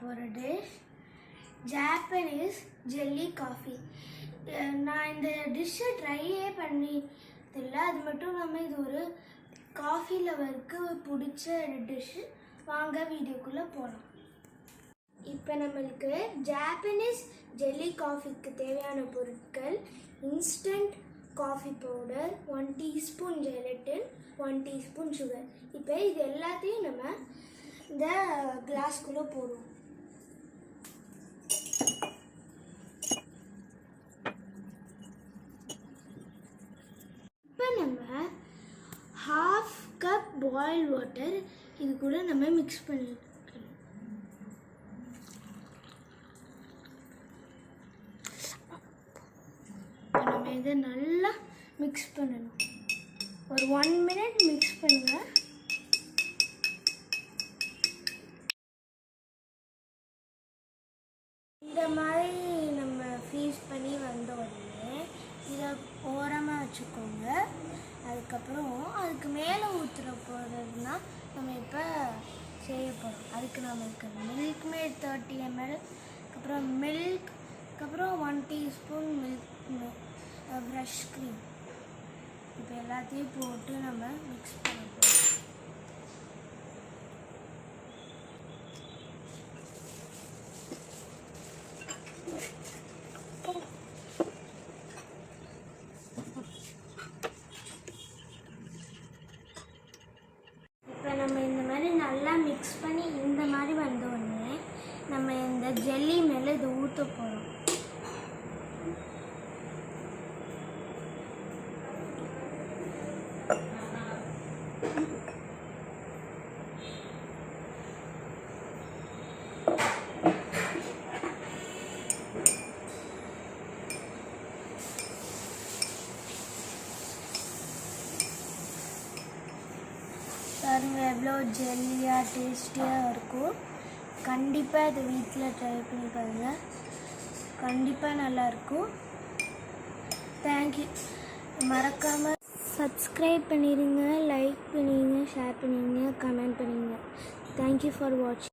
போகிற dish Japanese jelly coffee. நான் இந்த டிஷ்ஷை ட்ரையே பண்ணிதில்லை. அது மட்டும் இல்லாமல் இது ஒரு காஃபி லவருக்கு பிடிச்ச டிஷ்ஷு. வாங்க வீடியோக்குள்ளே போகலாம். இப்போ நம்மளுக்கு ஜாப்பனீஸ் ஜெல்லி காஃபிக்கு தேவையான பொருட்கள்: instant coffee powder, 1 teaspoon gelatin, 1 teaspoon sugar. இப்போ இது எல்லாத்தையும் நம்ம இந்த கிளாஸ்குள்ளே போடுவோம். இப்போ நம்ம 1/2 கப் பாயில் வாட்டர் இது கூட நம்ம மிக்ஸ் பண்ணிக்கணும். நம்ம இதை நல்லா மிக்ஸ் பண்ணணும். ஒரு 1 மினிட் மிக்ஸ் பண்ணுங்க. இந்த மாதிரி நம்ம ஃப்ரீஸ் பண்ணி வந்த உடனே இதை ஓரமாக வச்சுக்கோங்க. அதுக்கப்புறம் அதுக்கு மேலே ஊற்றுற போகிறதுனா நம்ம இப்போ செய்ய போகிறோம். அதுக்கு நம்மளுக்கு மில்க் மேட் 30 ml, அப்புறம் மில்க், அப்புறம் 1 டீஸ்பூன் மில்க் ஃப்ரெஷ் க்ரீம். இப்போ எல்லாத்தையும் போட்டு நம்ம மிக்ஸ் பண்ண போகிறோம். இப்போ நம்ம இந்த மாதிரி நல்லா மிக்ஸ் பண்ணி இந்த மாதிரி வந்த உடனே நம்ம இந்த ஜெல்லி மேலே இதை ஊற்ற போகிறோம். பாருங்க எவ்வளோ ஜெல்லியாக டேஸ்டியாக இருக்கும். கண்டிப்பாக இதை வீட்டில் ட்ரை பண்ணி பாருங்கள். கண்டிப்பாக நல்லாயிருக்கும். தேங்க்யூ. மறக்காமல் சப்ஸ்கிரைப் பண்ணிடுங்க, லைக் பண்ணிடுங்க, ஷேர் பண்ணிடுங்க, கமெண்ட் பண்ணிடுங்க. தேங்க்யூ ஃபார் வாட்சிங்.